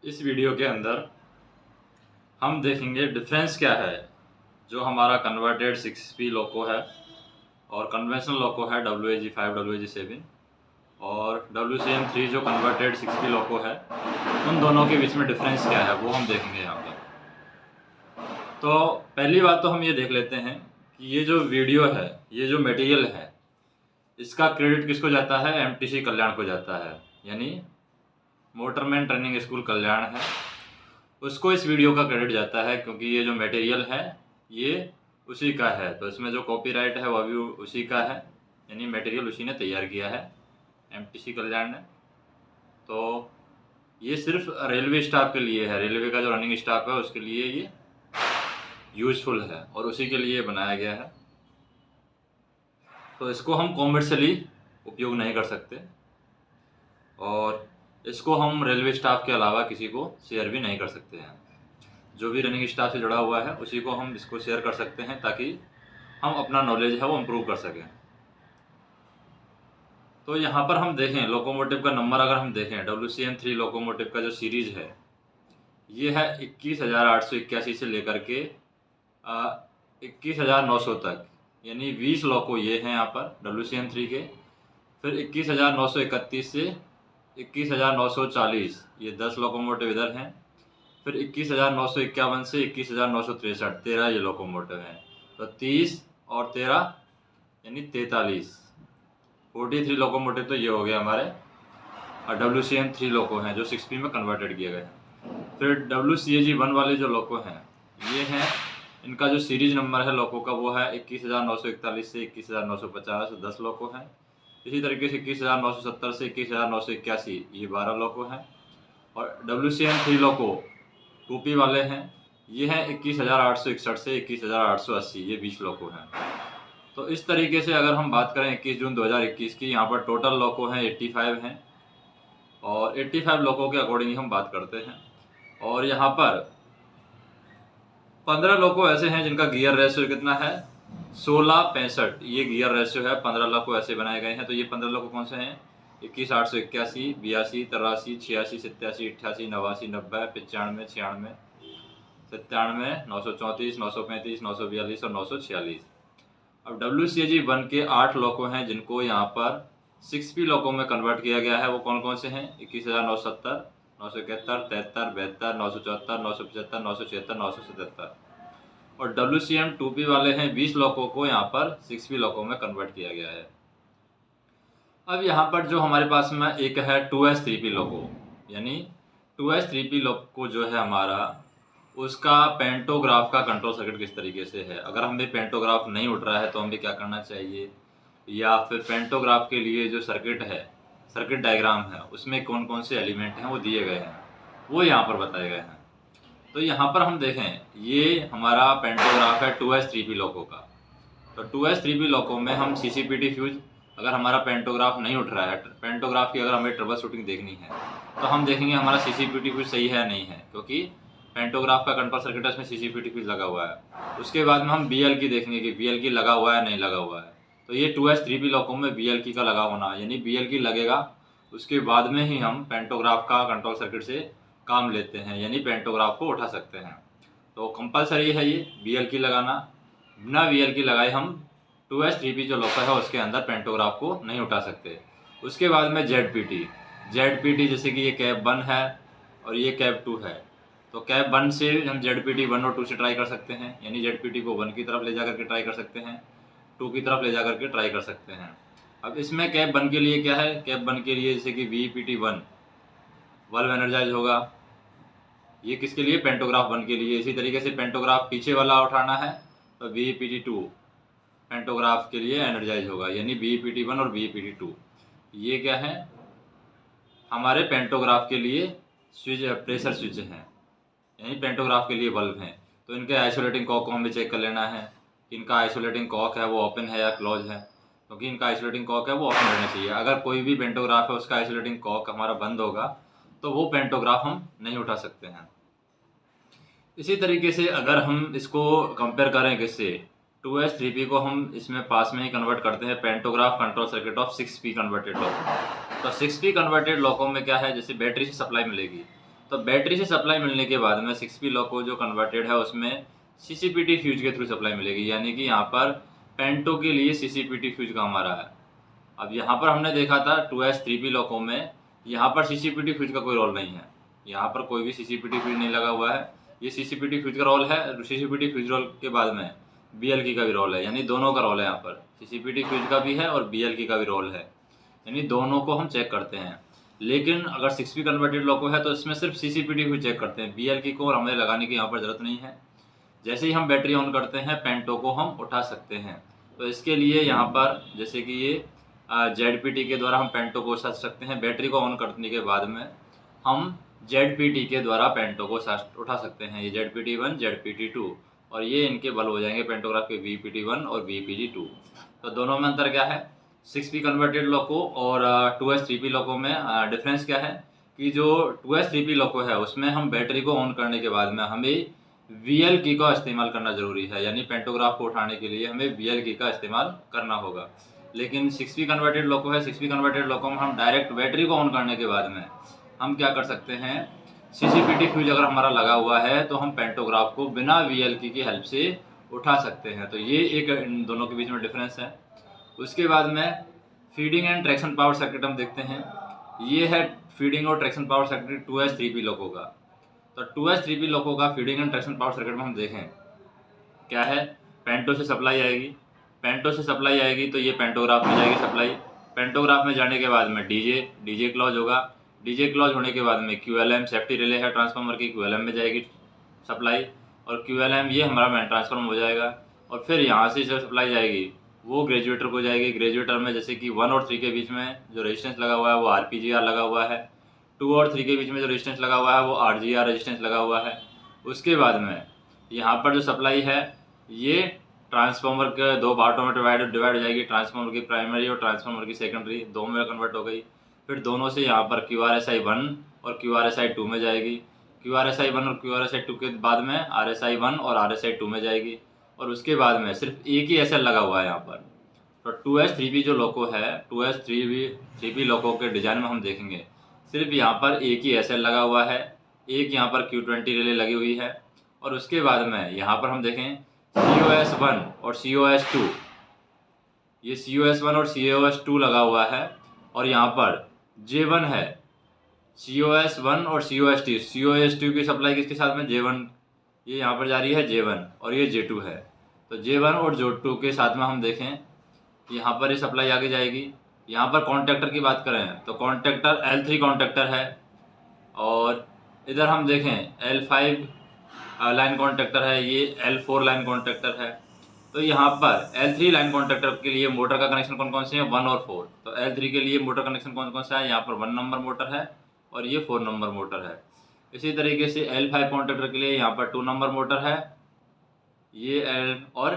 इस वीडियो के अंदर हम देखेंगे डिफरेंस क्या है जो हमारा कन्वर्टेड 6P लोको है और कन्वेंशनल लोको है WAG5 WAG7 और WCM3 जो कन्वर्टेड 6P लोको है, उन दोनों के बीच में डिफरेंस क्या है वो हम देखेंगे यहाँ पर। तो पहली बात तो हम ये देख लेते हैं कि ये जो वीडियो है, ये जो मटेरियल है, इसका क्रेडिट किसको जाता है? MTC कल्याण को जाता है, यानी मोटरमैन ट्रेनिंग स्कूल कल्याण है, उसको इस वीडियो का क्रेडिट जाता है क्योंकि ये जो मटेरियल है ये उसी का है। तो इसमें जो कॉपीराइट है वह भी उसी का है, यानी मटेरियल उसी ने तैयार किया है, MTC कल्याण ने। तो ये सिर्फ रेलवे स्टाफ के लिए है, रेलवे का जो रनिंग स्टाफ है उसके लिए ये यूजफुल है और उसी के लिए बनाया गया है। तो इसको हम कॉमर्शियली उपयोग नहीं कर सकते और इसको हम रेलवे स्टाफ के अलावा किसी को शेयर भी नहीं कर सकते हैं। जो भी रनिंग स्टाफ से जुड़ा हुआ है उसी को हम इसको शेयर कर सकते हैं ताकि हम अपना नॉलेज है वो इम्प्रूव कर सकें। तो यहाँ पर हम देखें लोकोमोटिव का नंबर, अगर हम देखें WCM3 लोकोमोटिव का जो सीरीज है ये है 21,881 से लेकर के 21,900 तक, यानी 20 लोको ये हैं यहाँ पर WCM3 के। फिर 21,931 से 21,940 ये 10 लोकोमोटिव इधर हैं। फिर 21,951 से 21,963 13 ये लोकोमोटिव हैं। तो 30 और 13 यानी 43 लोकोमोटिव तो ये हो गए हमारे और WCM3 लोको हैं जो 6P में कन्वर्टेड किए गए हैं। फिर WCAG1 वाले जो लोको हैं ये हैं, इनका जो सीरीज नंबर है लोको का वो है 21,941 से 21,950 10 लोको हैं। इसी तरीके से 21,970 से 21,981 ये 12 लोको हैं। और WCM3 लोको 2P वाले हैं, ये हैं 21,861 से 21,880 ये 20 लोको हैं। तो इस तरीके से अगर हम बात करें 21 जून 2021 की, यहाँ पर टोटल लोको हैं 85 हैं और 85 लोको के अकॉर्डिंग हम बात करते हैं। और यहाँ पर 15 लोको ऐसे हैं जिनका गियर रेशियो कितना है? 16:65 ये गियर रेशियो है। 15 लोको ऐसे बनाए गए हैं। तो ये 15 लोको कौन से हैं? 21,881, 82, 83, 86, 87, 88, 89, 90, 95, 96, 97, 934, 935, 942 और 946। अब WCAG1 के 8 लोको हैं जिनको यहाँ पर 6P लोको में कन्वर्ट किया गया है। वो कौन कौन से हैं? 21,970, 971, 73, 72, 974, 975, 976, 977। और WCM2P वाले हैं 20 लोको को यहाँ पर 6P लोको में कन्वर्ट किया गया है। अब यहाँ पर जो हमारे पास में एक है 2S3P लोको, यानी 2S3P लोको जो है हमारा, उसका पेंटोग्राफ का कंट्रोल सर्किट किस तरीके से है। अगर हमें पेंटोग्राफ नहीं उठ रहा है तो हमें क्या करना चाहिए, या फिर पेंटोग्राफ के लिए जो सर्किट है, सर्किट डायग्राम है, उसमें कौन कौन से एलिमेंट हैं वो दिए गए हैं, वो यहाँ पर बताए गए हैं। तो यहाँ पर हम देखें ये हमारा पेंटोग्राफ है 2S3P लोको का। तो 2S3P लोको में हम CCPT फ्यूज, अगर हमारा पेंटोग्राफ नहीं उठ रहा है, पेंटोग्राफ की अगर हमें ट्रबल शूटिंग देखनी है तो हम देखेंगे हमारा CCPT फ्यूज सही है या नहीं है, क्योंकि पेंटोग्राफ का कंट्रोल सर्किट है, उसमें CCPT फ्यूज लगा हुआ है। उसके बाद में हम BL की देखेंगे कि BL की लगा हुआ है नहीं लगा हुआ है। तो ये 2S3P लोको में BL की का लगा होना, यानी BL की लगेगा, उसके बाद में ही हम पेंटोग्राफ का कंट्रोल सर्किट से काम लेते हैं, यानी पेंटोग्राफ को उठा सकते हैं। तो कंपलसरी है ये BL की लगाना। बिना BL की लगाए हम 2S3P जो लोको है उसके अंदर पेंटोग्राफ को नहीं उठा सकते। उसके बाद में ZPT जैसे कि ये कैप 1 है और ये कैप 2 है। तो कैप 1 से हम ZPT 1 और 2 से ट्राई कर सकते हैं, यानी ZPT को 1 की तरफ ले जा करके ट्राई कर सकते हैं, 2 की तरफ ले जा करके ट्राई कर सकते हैं। अब इसमें कैप 1 के लिए क्या है? कैप 1 के लिए जैसे कि VPT1 बल्ब एनर्जाइज होगा, ये किसके लिए? पेंटोग्राफ 1 के लिए। इसी तरीके से पेंटोग्राफ पीछे वाला उठाना है तो VPT2 पेंटोग्राफ के लिए एनर्जाइज होगा, यानी VPT1 और VPT2 ये क्या है? हमारे पेंटोग्राफ के लिए स्विच, प्रेशर स्विच हैं, यानी पेंटोग्राफ के लिए बल्ब हैं। तो इनके आइसोलेटिंग कॉक को हमें चेक कर लेना है कि इनका आइसोलेटिंग कॉक है वो ओपन है या क्लोज है, क्योंकि इनका आइसोलेटिंग कॉक है वो ओपन रहना चाहिए। अगर कोई भी पेंटोग्राफ है उसका आइसोलेटिंग कॉक हमारा बंद होगा तो वो पेंटोग्राफ हम नहीं उठा सकते हैं। इसी तरीके से अगर हम इसको कंपेयर करें किससे, 2S3P को हम इसमें पास में ही कन्वर्ट करते हैं pantograph control circuit of 6P converted loco. तो 6P कन्वर्टेड लोको में क्या है, जैसे बैटरी से सप्लाई मिलेगी, तो बैटरी से सप्लाई मिलने के बाद में 6P लोको जो कन्वर्टेड है उसमें CCPT फ्यूज के थ्रू सप्लाई मिलेगी, यानी कि यहाँ पर पेंटो के लिए CCPT फ्यूज काम आ रहा है। अब यहाँ पर हमने देखा था 2S3P लोको में यहाँ पर CCPT फ्यूज का कोई रोल नहीं है, यहाँ पर कोई भी CCPT फ्यूज नहीं लगा हुआ है। ये CCPT फ्यूज का रोल है, CCPT फ्यूज रोल के बाद में BLK का भी रोल है, यानी दोनों का रोल है। यहाँ पर CCPT फ्यूज का भी है और BLK का भी रोल है, यानी दोनों को हम चेक करते हैं। लेकिन अगर 6P कन्वर्टेड लोको है तो इसमें सिर्फ CCPT फ्यूज चेक करते हैं, BLK को हमें लगाने की यहाँ पर ज़रूरत नहीं है। जैसे ही हम बैटरी ऑन करते हैं पेंटो को हम उठा सकते हैं। तो इसके लिए यहाँ पर जैसे कि ये ZPT के द्वारा हम पेंटो को उठा सकते हैं। बैटरी को ऑन करने के बाद में हम ZPT के द्वारा पेंटो को उठा सकते हैं। ये ZPT1 ZPT2 और ये इनके बल्ब हो जाएंगे पेंटोग्राफ के VPT1 और VPT2। तो दोनों में अंतर क्या है? 6P कन्वर्टेड लोको और 2S3P लोको में डिफरेंस क्या है कि जो 2S3P लोको है उसमें हम बैटरी को ऑन करने के बाद में हमें VLK का इस्तेमाल करना ज़रूरी है, यानी पेंटोग्राफ को उठाने के लिए हमें VLK का इस्तेमाल करना होगा। लेकिन 6P कन्वर्टेड लोको है, 6P कन्वर्टेड लोको में हम डायरेक्ट बैटरी को ऑन करने के बाद में हम क्या कर सकते हैं, CCPT फ्यूज अगर हमारा लगा हुआ है तो हम पेंटोग्राफ को बिना VLK की हेल्प से उठा सकते हैं। तो ये एक इन दोनों के बीच में डिफरेंस है। उसके बाद में feeding and traction power circuit हम देखते हैं। ये है फीडिंग और ट्रैक्शन पावर सर्किट 2S3P लोको का। तो 2S3P लोको का feeding and traction power circuit में हम देखें क्या है, पेंटो से सप्लाई आएगी, पेंटो से सप्लाई आएगी तो ये पेंटोग्राफ में जाएगी सप्लाई। पेंटोग्राफ में जाने के बाद में डीजे क्लॉज होगा, डीजे क्लॉज होने के बाद में QLM सेफ्टी रिले है ट्रांसफार्मर की, QLM में जाएगी सप्लाई और QLM ये हमारा मेन ट्रांसफार्मर हो जाएगा। और फिर यहाँ से जो सप्लाई जाएगी वो ग्रेजुएटर को जाएगी। ग्रेजुएटर में जैसे कि 1 और 3 के बीच में जो रेजिस्टेंस लगा हुआ है वो RPGR लगा हुआ है, 2 और 3 के बीच में जो रेजिस्टेंस लगा हुआ है वो RGR रेजिस्टेंस लगा हुआ है। उसके बाद में यहाँ पर जो सप्लाई है ये ट्रांसफार्मर के दो पार्टों में डिवाइड हो जाएगी, ट्रांसफार्मर की प्राइमरी और ट्रांसफार्मर की सेकेंडरी, दो में कन्वर्ट हो गई। फिर दोनों से यहाँ पर QRSI1 और QRSI2 में जाएगी, QRSI1 और QRSI2 के बाद में RSI1 और RSI2 में जाएगी। और उसके बाद में सिर्फ एक ही SL लगा हुआ है यहाँ पर। तो 2S3P जो लोको है, 2S3P लोको के डिज़ाइन में हम देखेंगे सिर्फ यहाँ पर एक ही SL लगा हुआ है, एक यहाँ पर Q20 रिले लगी हुई है। और उसके बाद में यहाँ पर हम देखें COS1 और COS2, ये COS1 और COS2 लगा हुआ है। और यहाँ पर J1 है, COS1 और COS2 की सप्लाई किसके साथ में, J1, ये यहाँ पर जा रही है J1 और ये J2 है। तो J1 और J2 के साथ में हम देखें कि यहाँ पर ये सप्लाई आगे जाएगी। यहाँ पर कॉन्टैक्टर की बात करें तो कॉन्टैक्टर L3 कॉन्टैक्टर है और इधर हम देखें L5 लाइन कॉन्टैक्टर है, ये L4 लाइन कॉन्टैक्टर है। तो यहाँ पर L3 लाइन कॉन्टैक्टर के लिए मोटर का कनेक्शन कौन कौन से हैं, 1 और 4। तो L3 के लिए मोटर कनेक्शन कौन कौन सा है, यहाँ पर 1 नंबर मोटर है और ये 4 नंबर मोटर है। इसी तरीके से L5 कॉन्टैक्टर के लिए यहाँ पर 2 नंबर मोटर है, ये और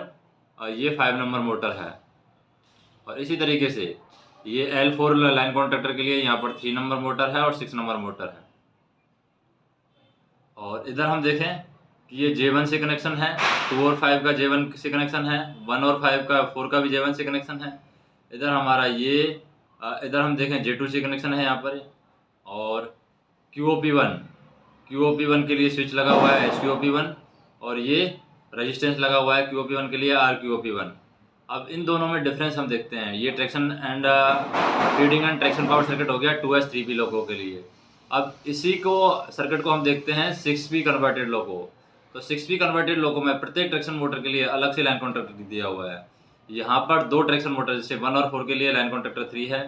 ये 5 नंबर मोटर है। और इसी तरीके से ये L4 लाइन कॉन्टैक्टर के लिए यहाँ पर 3 नंबर मोटर है और 6 नंबर मोटर है। और इधर हम देखें कि ये J1 से कनेक्शन है, 2 और 5 का J1 से कनेक्शन है, 1 और 4 का भी J1 से कनेक्शन है। इधर हमारा ये इधर हम देखें J2 से कनेक्शन है यहाँ पर। और QOP1 के लिए स्विच लगा हुआ है HQOP1 और ये रेजिस्टेंस लगा हुआ है QOP1 के लिए RQOP1। अब इन दोनों में डिफरेंस हम देखते हैं। ये traction and feeding and traction power circuit हो गया 2S3P लोको के लिए। अब इसी को सर्किट को हम देखते हैं 6P कन्वर्टेड लोको। तो 6P कन्वर्टेड लोको में प्रत्येक ट्रैक्शन मोटर के लिए अलग से लाइन कॉन्ट्रैक्टर दिया हुआ है। यहाँ पर 2 ट्रैक्शन मोटर जैसे 1 और 4 के लिए लाइन कॉन्ट्रैक्टर 3 है,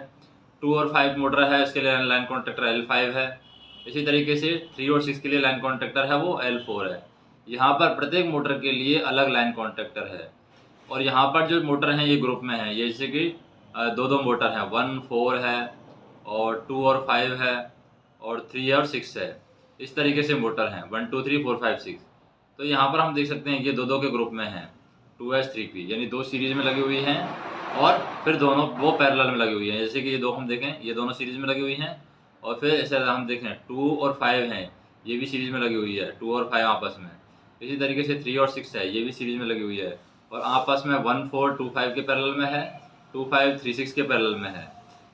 2 और 5 मोटर है इसके लिए लाइन कॉन्ट्रैक्टर L5 है। इसी तरीके से 3 और 6 के लिए लाइन कॉन्ट्रैक्टर है वो L4 है। यहाँ पर प्रत्येक मोटर के लिए अलग लाइन कॉन्ट्रैक्टर है। और यहाँ पर जो मोटर हैं ये ग्रुप में है, जैसे कि 2 मोटर हैं, 1 4 है और 2 और 5 है और 3 और 6 है। इस तरीके से मोटर हैं 1 2 3 4 5 6। तो यहाँ पर हम देख सकते हैं ये 2 के ग्रुप में हैं 2S3P, यानी 2 सीरीज में लगी हुई हैं और फिर दोनों वो पैरेलल में लगी हुई हैं। जैसे कि ये 2 हम देखें ये दोनों सीरीज में लगी हुई हैं। और फिर ऐसे हम देखें 2 और 5 हैं, ये भी सीरीज में लगी हुई है, 2 और 5 आपस में। इसी तरीके से 3 और 6 है, ये भी सीरीज में लगी हुई है और आपस में 1 4 2 5 के पैरेलल में है, 2 5 3 6 के पैरेलल में है।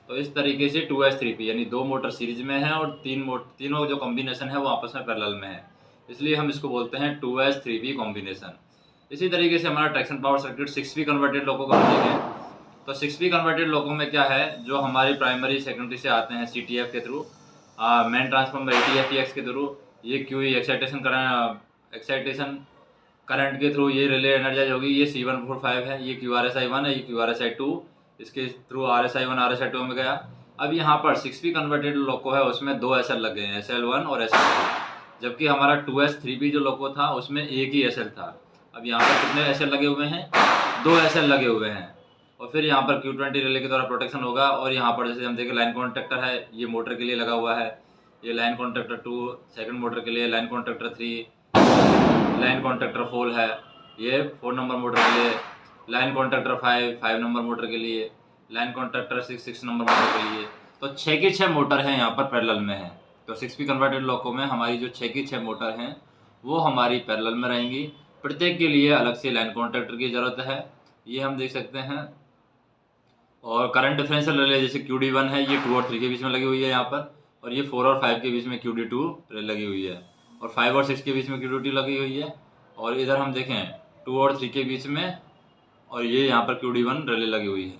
तो इस तरीके से 2s3p यानी 2 मोटर सीरीज में है और तीनों जो कॉम्बिनेशन है वो आपस में पैरेलल में है, इसलिए हम इसको बोलते हैं 2s3p कॉम्बिनेशन। इसी तरीके से हमारा traction power circuit 6p converted loco का देखें तो 6p कन्वर्टेड लोको में क्या है, जो हमारी प्राइमरी सेकेंडरी से आते हैं CTF के थ्रू, मेन ट्रांसफार्मर ATFEX के थ्रू, ये QE एक्साइटेशन करंट के थ्रू ये रिले एनर्जाइज होगी। ये C145 है, ये QRSI1 है, ये QRSI2, इसके थ्रू RSI1 RSI2 में गया। अब यहाँ पर 6p कन्वर्टेड लोको है, उसमें 2 SL लगे हैं, SL1 और SL2, जबकि हमारा 2s3p जो लोको था उसमें एक ही SL था। अब यहाँ पर कितने SL लगे हुए हैं, 2 SL लगे हुए हैं। और फिर यहाँ पर Q20 रिले के द्वारा प्रोटेक्शन होगा। और यहाँ पर जैसे हम देखें लाइन कॉन्ट्रैक्टर है, ये मोटर के लिए लगा हुआ है, ये लाइन कॉन्ट्रैक्टर 2 सेकंड मोटर के लिए, लाइन कॉन्ट्रैक्टर 3, लाइन कॉन्ट्रैक्टर 4 है, ये 4 नंबर मोटर के लिए, लाइन कॉन्ट्रैक्टर 5 नंबर मोटर के लिए, लाइन कॉन्ट्रैक्टर 6 नंबर मोटर के लिए। तो 6 की 6 मोटर हैं यहाँ पर पैरेलल में है। तो 6p कन्वर्टेड लोको में हमारी जो 6 की 6 मोटर हैं वो हमारी पैरेलल में रहेंगी। प्रत्येक के लिए अलग से लाइन कॉन्ट्रैक्टर की ज़रूरत है, ये हम देख सकते हैं। और करंट डिफरेंशियल रिले जैसे QD1 है, ये 2 और 3 के बीच में लगी हुई है यहाँ पर, और ये 4 और 5 के बीच में QD2 लगी हुई है, और 5 और 6 के बीच में QD2 लगी हुई है। और इधर हम देखें 2 और 3 के बीच में, और ये यहाँ पर QD1 रिले लगी हुई है।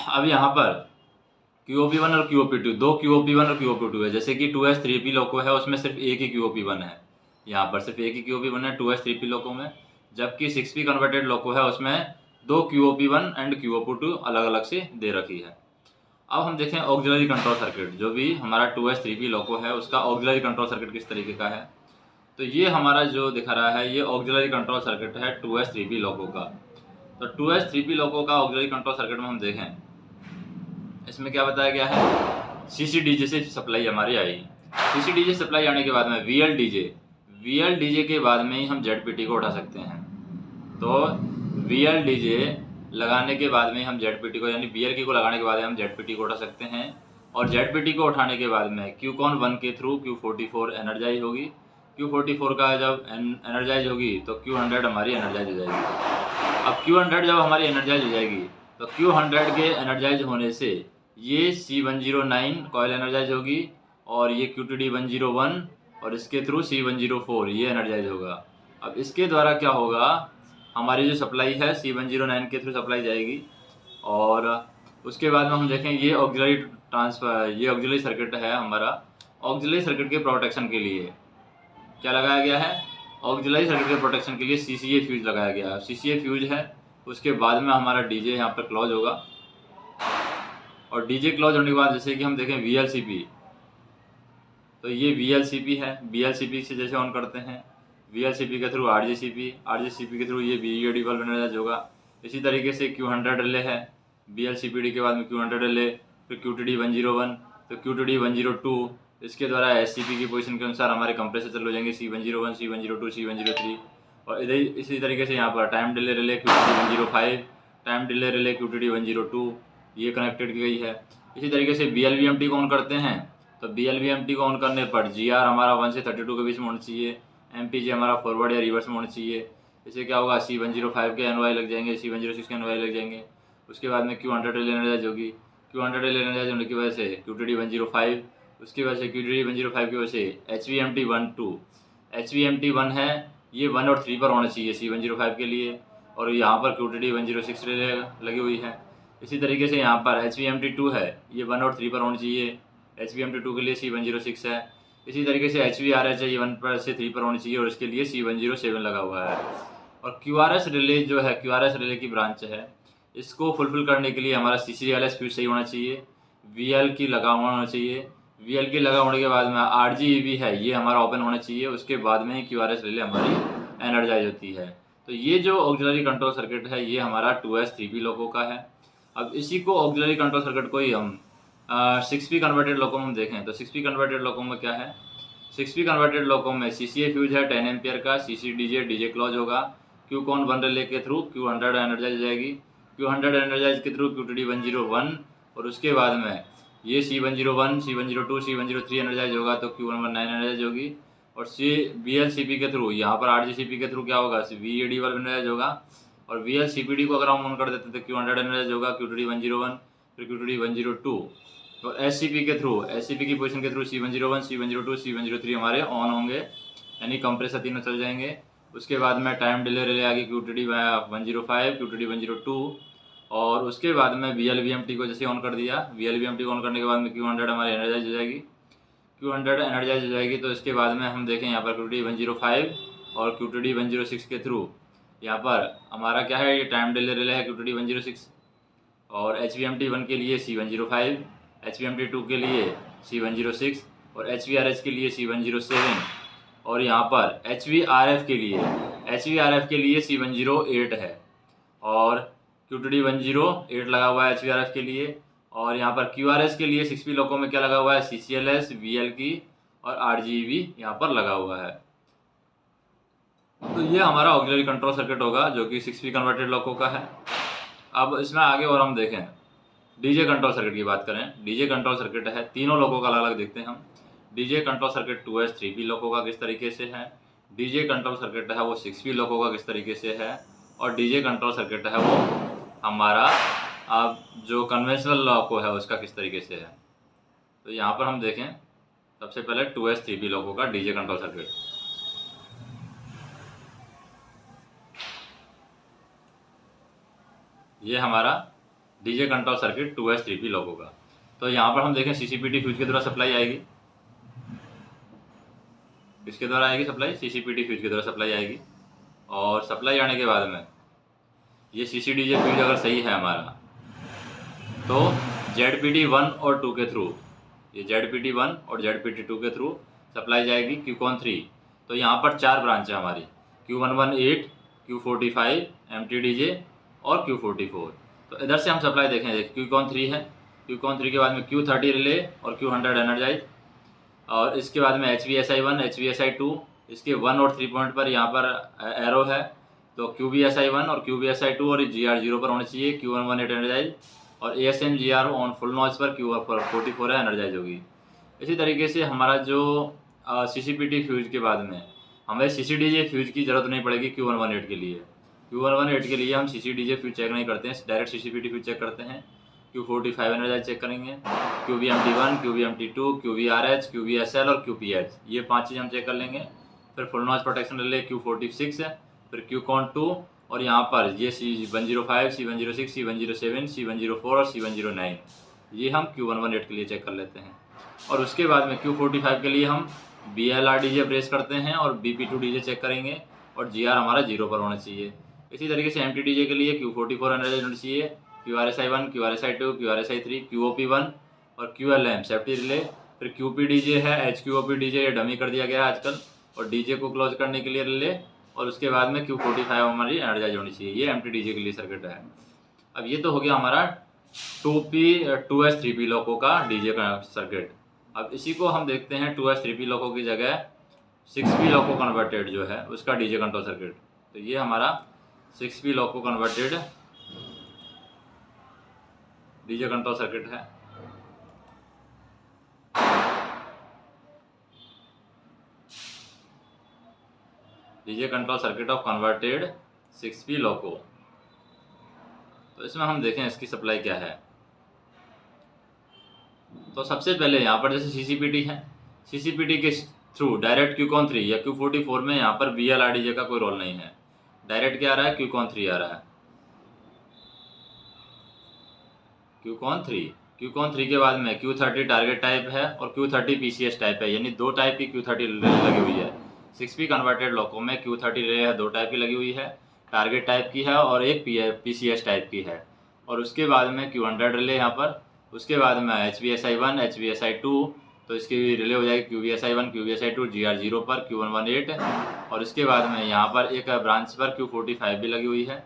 अब यहाँ पर QOP1 और QOP2, 2 QOP1 और QOP2 है। जैसे कि 2s3p लोको है, उसमें सिर्फ एक ही QOP1 है, यहाँ पर सिर्फ एक ही QOP1 है 2s3p लोको में। जबकि 6p कन्वर्टेड लोको है, उसमें 2 QOP1 एंड QOP2 अलग अलग से दे रखी है। अब हम देखें ऑक्सिलरी कंट्रोल सर्किट, जो भी हमारा 2s3p लोको है उसका ऑक्सिलरी कंट्रोल सर्किट किस तरीके का है। तो ये हमारा जो दिखा रहा है ये ऑक्सिलरी कंट्रोल सर्किट है 2s3p लोको का। तो 2s3p लोको का ऑक्सिलरी कंट्रोल सर्किट में हम देखें, इसमें क्या बताया गया है, CCDJ से सप्लाई हमारी आई। CCDJ सप्लाई आने के बाद में VLDJ के बाद में ही हम ZPT को उठा सकते हैं। तो VLDJ लगाने के बाद में हम ZPT को, यानी BLK को लगाने के बाद में हम ZPT को उठा सकते हैं। और ZPT को उठाने के बाद में QCon 1 के थ्रू Q44 एनर्जाइज होगी। Q44 का जब एनर्जाइज होगी तो Q100 हमारी एनर्जाइज हो जाएगी। अब Q100 जब हमारी एनर्जाइज हो जाएगी तो Q100 के एनर्जाइज होने से ये C109 कॉयल एनर्जाइज होगी, और ये QTD 101 और इसके थ्रू C104 ये एनर्जाइज होगा। अब इसके द्वारा क्या होगा, हमारी जो सप्लाई है C109 के थ्रू सप्लाई जाएगी। और उसके बाद में हम देखें ये ऑक्सिलरी ट्रांसफर, ये ऑक्सिलरी सर्किट है हमारा। ऑक्सिलरी सर्किट के प्रोटेक्शन के लिए क्या लगाया गया है, ऑक्सिलरी सर्किट के प्रोटेक्शन के लिए CCA फ्यूज लगाया गया है। CCA फ्यूज है, उसके बाद में हमारा DJ यहाँ पर क्लोज होगा। और DJ क्लोज होने के बाद जैसे कि हम देखें VLCP, तो ये VLCP है, VLCP से जैसे ऑन करते हैं, VLCP के थ्रू RJCP के थ्रू ये BED बल्ब एनर्जाइज होगा। इसी तरीके से Q100 रिले है, VLCPD के बाद में Q100 रिले, फिर QTD 101, तो QTD 102, इसके द्वारा SCP की पोजीशन के अनुसार हमारे कंप्रेसर चालू हो जाएंगे C101, C102, C103। और इधर इसी तरीके से यहाँ पर time delay relay QTD 105, time delay relay QTD 102 ये कनेक्टेड की गई है। इसी तरीके से BLVMT को ऑन करते हैं, तो BLVMT को ऑन करने पर GR हमारा 1 से 32 के बीच में होना चाहिए, MPG हमारा फॉरवर्ड या रिवर्स में होना चाहिए। इससे क्या होगा, C105 के NY लग जाएंगे, C106 के NY लग जाएंगे। उसके बाद में Q100 रिले एनर्जाइज होगी, Q100 रिले एनर्जाइज होने की वजह से QTD 105, उसकी वजह से QTD 105 की वजह से HVMT 1 है, ये 1 और 3 पर होना चाहिए C105 के लिए, और यहाँ पर QTD 106 रिले लगी हुई है। इसी तरीके से यहाँ पर HVMT 2 है, ये 1 और 3 पर होनी चाहिए, HVMT 2 के लिए C106 है। इसी तरीके से HVRH है, ये 1 पर से 3 पर होनी चाहिए, और इसके लिए C107 लगा हुआ है। और QRS रिले जो है, QRS रिले की ब्रांच है, इसको फुलफिल करने के लिए हमारा CCLS फ्यूज सही होना चाहिए, VL की लगा होना चाहिए, VL की लगा होने के बाद में RGEV है, ये हमारा ओपन होना चाहिए। उसके बाद में ही QRS रिले हमारी एनर्जाइज होती है। तो ये जो ऑक्सिलरी कंट्रोल सर्किट है ये हमारा 2s3p लोको का है। अब इसी को ऑक्सिलरी कंट्रोल सर्किट को ही हम 6p कन्वर्टेड लोको में देखें, तो 6p कन्वर्टेड लोको में क्या है, 6p कन्वर्टेड लोको में CCA फ्यूज है 10 एम्पियर का, DJ क्लोज होगा, QCon 1 रिले के थ्रू Q100 एनर्जाइज हो जाएगी, Q100 एनर्जाइज के थ्रू QTD 101, और उसके बाद में ये C101, C102, C103 एनर्जाइज होगा तो Q119 एनर्जाइज होगी। और BLCP के थ्रू, यहाँ पर RGCP के थ्रू क्या होगा, VAD वाला एनर्जाइज होगा। और VLCPD को अगर हम ऑन कर देते तो Q100 एनर्जाइज होगा, QTD 101, फिर QTD 102 और SCP के थ्रू, SCP की पोजीशन के थ्रू C101, C102, C103 हमारे ऑन होंगे, यानी कंप्रेसर तीनों चल जाएंगे। उसके बाद में टाइम डिले रिले आगे QTD 105, QTD 102 और उसके बाद में VLVMT को जैसे ऑन कर दिया, VLVMT को ऑन करने के बाद में Q100 हमारी एनर्जाइज हो जाएगी। Q100 एनर्जाइज हो जाएगी तो इसके बाद में हम देखें यहाँ पर QTD 105 और QTD 106 के थ्रू यहाँ पर हमारा क्या है, ये टाइम डिले रिले है QTD 106 और HVMT 1 के लिए C105, HVMT 2 के लिए C106 और HVRH के लिए C107 और यहाँ पर HVRF के लिए C108 है और QTD 108 लगा हुआ है HVRF के लिए। और यहाँ पर QRS के लिए 6P लोको में क्या लगा हुआ है, CCLS, VLK और RGB यहाँ पर लगा हुआ है। तो ये हमारा ऑक्सिलरी कंट्रोल सर्किट होगा जो कि 6P कन्वर्टेड लोको का है। अब इसमें आगे और हम देखें डीजे कंट्रोल सर्किट की बात करें। डीजे कंट्रोल सर्किट है, तीनों लोगों का अलग अलग देखते हैं हम। DJ control circuit 2S 3P लोगों का किस तरीके से है, डीजे कंट्रोल सर्किट है वो 6P लोगों का किस तरीके से है और डीजे कंट्रोल सर्किट है वो हमारा अब जो कन्वेंशनल लोको है उसका किस तरीके से है। तो यहाँ पर हम देखें सबसे पहले 2S 3P लोगों का डीजे कंट्रोल सर्किट। ये हमारा DJ control circuit 2S 3P लोगों का। तो यहाँ पर हम देखें CCPT फ्यूज के द्वारा सप्लाई आएगी, किसके द्वारा आएगी सप्लाई, CCPT फ्यूज के द्वारा सप्लाई आएगी। और सप्लाई आने के बाद में ये CCDJ फ्यूज अगर सही है हमारा तो ZPT 1 और 2 के थ्रू, ये ZPT 1 और ZPT 2 के थ्रू सप्लाई जाएगी QCon 3। तो यहाँ पर 4 ब्रांच है हमारी, Q118, Q45, MTDJ और Q44। तो इधर से हम सप्लाई देखेंगे, QCon 3 है, QCon 3 के बाद में Q30 रिले और Q100 एनर्जाइज और इसके बाद में HVSI1, HVSI2, इसके 1 और 3 पॉइंट पर यहाँ पर एरो है तो QVSI1 और QVSI2 और GR0 पर होना चाहिए Q118 एनर्जाइज और ASM-GR ऑन फुल नॉइज पर Q44 है एनर्जाइज होगी। इसी तरीके से हमारा जो CCPT फ्यूज के बाद में हमें CCDJ फ्यूज की ज़रूरत नहीं पड़ेगी Q118 के लिए। Q118 के लिए हम CCDJ फ्यूज चेक नहीं करते हैं, डायरेक्ट CCPT फ्यूज चेक करते हैं। Q45 एनर्जाइज चेक करेंगे, QVMT1, QVMT2, QVRH, QVSL और QPH, ये 5 चीज़ हम चेक कर लेंगे। फिर full noise protection relay Q46 है, फिर QCon 2 और यहाँ पर ये C105, C106, C107, C104 और C109, ये हम Q118 के लिए चेक कर लेते हैं। और उसके बाद में Q45 के लिए हम BLR-DJ प्रेस करते हैं और BP2-DJ चेक करेंगे और GR हमारा 0 पर होना चाहिए। इसी तरीके से MTDJ के लिए Q44 एनर्जाइज होना चाहिए, QRSI1, QRSI2, QRSI3, QOP1 और QLM सेफ्टी रिले। फिर QPDJ है, HQOP-DJ, ये डमी कर दिया गया है आजकल, और DJ को क्लोज करने के लिए रिले। और उसके बाद में Q45 हमारी एनर्जाइज होनी चाहिए, ये MTDJ के लिए सर्किट है। अब ये तो हो गया हमारा 2S 3P लोको का डीजे का सर्किट। अब इसी को हम देखते हैं 2S 3P लोको की जगह 6P लोको कन्वर्टेड जो है उसका डीजे कंट्रोल सर्किट। तो ये हमारा 6P लोको कन्वर्टेड डीजे कंट्रोल सर्किट है। DJ control circuit of converted 6P लोको। तो इसमें हम देखें इसकी सप्लाई क्या है। तो सबसे पहले यहाँ पर जैसे CCPT है, CCPT के थ्रू डायरेक्ट QCon 3 या Q44 में यहाँ पर BLR-DJ का कोई रोल नहीं है, डायरेक्ट क्या आ रहा है, QCon 3 आ रहा है। QCon 3 के बाद में Q30 टारगेट टाइप है और Q30 PCS टाइप है, यानी 2 टाइप की Q30 लगी हुई है। 6P कन्वर्टेड लोको में Q30 रिले है, 2 टाइप की लगी हुई है, टारगेट टाइप की है और एक PCS टाइप की है। और उसके बाद में Q100 रिले यहाँ पर, उसके बाद में HVSI1, HVSI2, तो इसकी रिले हो जाएगी QVSI1, QVSI2 GR0 पर Q118 और इसके बाद में यहाँ पर एक ब्रांच पर Q45 भी लगी हुई है।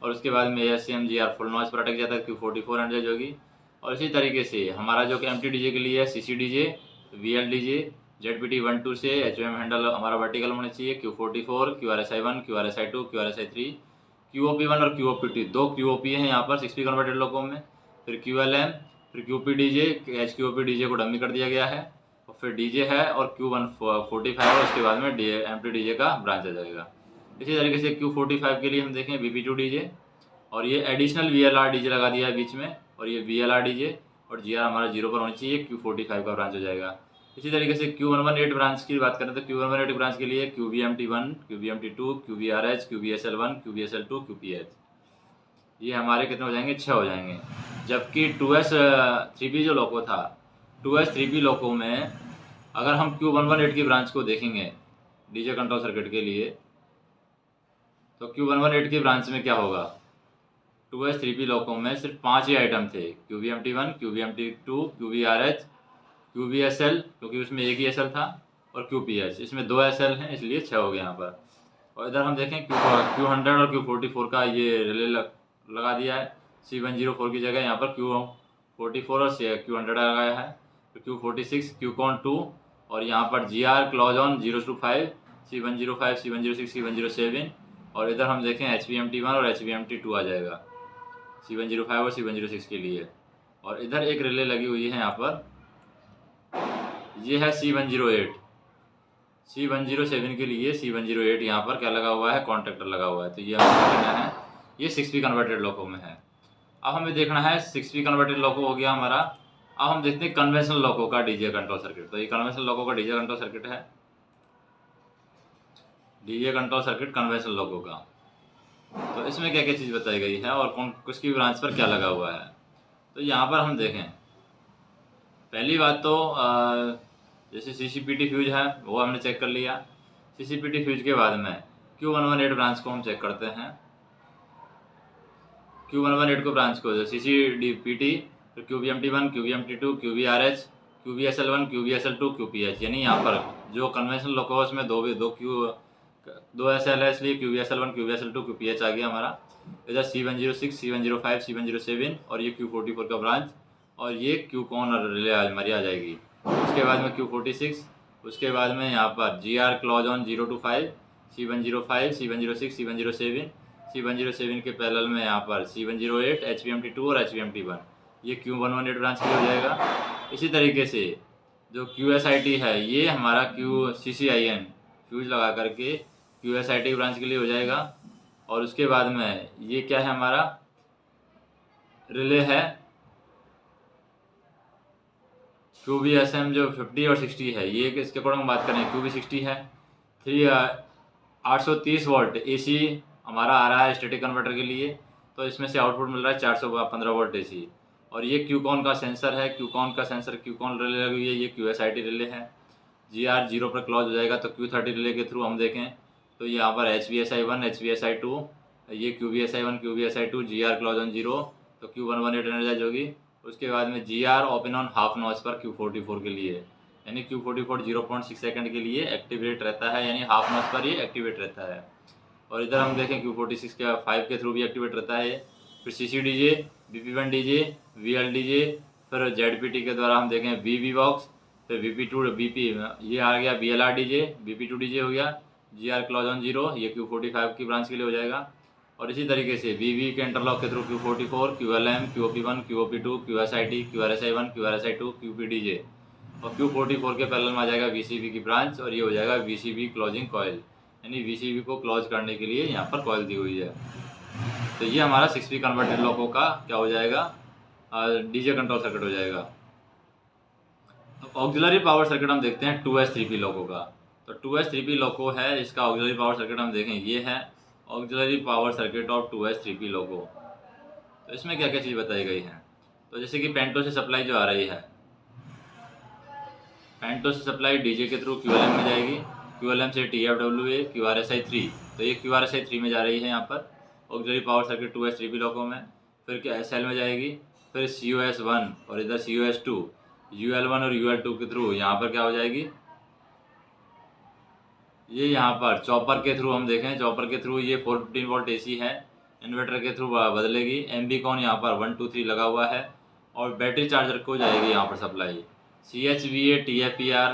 और उसके बाद में ASM-GR फुल नॉइज पर अटक जाता है, Q44 एनर्जाइज होगी। और इसी तरीके से हमारा जो कि MTDJ के लिए है CCDJ, VLDJ, ZPT 1-2 से HOM हैंडल हमारा वर्टिकल होना चाहिए, Q44, QRSI1, QRSI2, QRSI3, QOP1 और QOP2, 2 QOP हैं यहाँ पर 6P कन्वर्टेड लोको में। फिर QLM, फिर QPDJ, HQOP-DJ को डमी कर दिया गया है और फिर DJ है और Q145 और उसके बाद में MTDJ का ब्रांच आ जाएगा। इसी तरीके से Q45 के लिए हम देखें BP2-DJ और ये एडिशनल VLR-DJ लगा दिया है बीच में और ये VLR DJ और GR हमारा 0 पर होनी चाहिए, Q45 का ब्रांच हो जाएगा। इसी तरीके से Q118 ब्रांच की बात करें तो Q118 ब्रांच के लिए QBMT1, QBMT2, QBRH, QBSL1, QBSL2, QPH, ये हमारे कितने हो जाएंगे, 6 हो जाएंगे। जबकि 2S3P जो लोको था, 2S3P लोको में अगर हम Q118 की ब्रांच को देखेंगे डीजे कंट्रोल सर्किट के लिए, तो Q118 की ब्रांच में क्या होगा, 2S3P लोको में सिर्फ 5 ही आइटम थे, QBMT1, QBMT2, QBRH, QBSL, क्योंकि उसमें एक ही SL था, और QPH, इसमें 2 SL हैं इसलिए 6 हो गए यहाँ पर। और इधर हम देखें Q100 और Q44 का ये रिले लगा दिया है, C104 की जगह यहाँ पर Q44 और Q100 लगाया है, तो Q46, QCon2 और यहाँ पर GR clause on 0 to 5, C105, C106, C107, और इधर हम देखें HBMT1 और HBMT2 आ जाएगा C105 और C106 के लिए। और इधर एक रिले लगी हुई है यहाँ पर, ये है C107 के लिए C108 यहाँ पर क्या लगा हुआ है, कॉन्ट्रैक्टर लगा हुआ है। तो ये हमें देखना है, ये 6P कन्वर्टेड लोको में है। अब हमें देखना है 6P कन्वर्टेड लोको हो गया हमारा। अब हम देखते हैं कन्वेंशनल लोको का डीजे कंट्रोल सर्किट। तो ये कन्वेंशनल लोको का डीजे कंट्रोल सर्किट है, डीजे कंट्रोल सर्किट कन्वेंशनल लोको का। तो इसमें क्या क्या चीज़ बताई गई है और कौन किसकी ब्रांच पर क्या लगा हुआ है। तो यहाँ पर हम देखें, पहली बात तो जैसे CCPT फ्यूज है वो हमने चेक कर लिया। CCPT फ्यूज के बाद में Q118 ब्रांच को हम चेक करते हैं। Q118 को ब्रांच को CCPT, फिर QBMT1, QBMT2, QBRH, QBSL1, QBSL2, QPH, यानी यहाँ पर जो कन्वेंशनल लोको है उसमें दो SL है, इसलिए QBSL1, QBSL2, QPH आ गया हमारा। इधर C106, C105, C107 और ये Q44 का ब्रांच, और ये QCon रिले हमारी आ जाएगी। उसके बाद में Q46, उसके बाद में यहाँ पर GR clause on 0 to 5, C105, C106, C107, C107 के पैरेलल में यहाँ पर C108, HBMT2 और HBMT1, ये Q118 ब्रांच के लिए हो जाएगा। इसी तरीके से जो QSIT है ये हमारा QCCIN फ्यूज लगा करके QSIT ब्रांच के लिए हो जाएगा। और उसके बाद में ये क्या है, हमारा रिले है QBSM जो 50 और 60 है, ये इसके अकॉर्डिंग बात करें QB60 है। 830 वोल्ट AC हमारा आ रहा है स्टैटिक कन्वर्टर के लिए, तो इसमें से आउटपुट मिल रहा है 415 वोल्ट AC। और ये QCon का सेंसर है, QCon रिले लगी हुई है, ये QSIT रिले है। GR 0 पर क्लॉज हो जाएगा, तो Q30 रिले के थ्रू हम देखें तो यहाँ पर HVSI1, HVSI2, ये QBSI1, QBSI2, GR clause on 0, तो Q118 एनर्जाइज होगी। उसके बाद में GR open on half notch पर Q44 के लिए, यानी Q44 0.6 सेकंड के लिए एक्टिवेट रहता है, यानी हाफ नॉच पर ये एक्टिवेट रहता है। और इधर हम देखें Q46 के 5 के थ्रू भी एक्टिवेट रहता है। फिर CC DJ, BP1 DJ, VL DJ, फिर ZPT के द्वारा हम देखें VV बॉक्स, फिर BP ये आ गया VLR DJ, BP2 DJ हो गया, GR क्लॉज ऑन 0, ये Q45 की ब्रांच के लिए हो जाएगा। और इसी तरीके से VV के इंटरलॉक के through Q44, QLM, QOP1, QOP2, QSIT, QRSI1, QRSI2, QPDJ, और Q44 के पैरेलल में आ जाएगा VCB की ब्रांच, और ये हो जाएगा VCB क्लोजिंग कॉयल, यानी VCB को क्लोज करने के लिए यहाँ पर कॉयल दी हुई है। तो ये हमारा 6P कन्वर्टेड लोको का क्या हो जाएगा, डीजे कंट्रोल सर्किट हो जाएगा। अब ऑक्सिलरी पावर सर्किट हम देखते हैं 2S3P लोको का। तो 2S3P लोको है, इसका ऑक्सिलरी पावर सर्किट हम देखें, ये है auxiliary power circuit of 2S3P लोको। तो इसमें क्या क्या चीज़ बताई गई है, तो जैसे कि पेंटो से सप्लाई जो आ रही है, पेंटो से सप्लाई डीजे के थ्रू QLM में जाएगी, QLM से TFWA QRSI3, तो ये QRSI3 में जा रही है यहाँ पर ऑक्सिलरी पावर सर्किट 2S3P लोको में। फिर क्या SL में जाएगी, फिर COS1 और इधर COS2, UL1 और UL2 के थ्रू यहाँ पर क्या हो जाएगी, ये यहाँ पर चॉपर के थ्रू हम देखें, चॉपर के थ्रू ये 415 वोल्ट AC है, इन्वर्टर के थ्रू बदलेगी। MBCon यहाँ पर 1 2 3 लगा हुआ है, और बैटरी चार्जर को जाएगी यहाँ पर सप्लाई। CHVA TFPR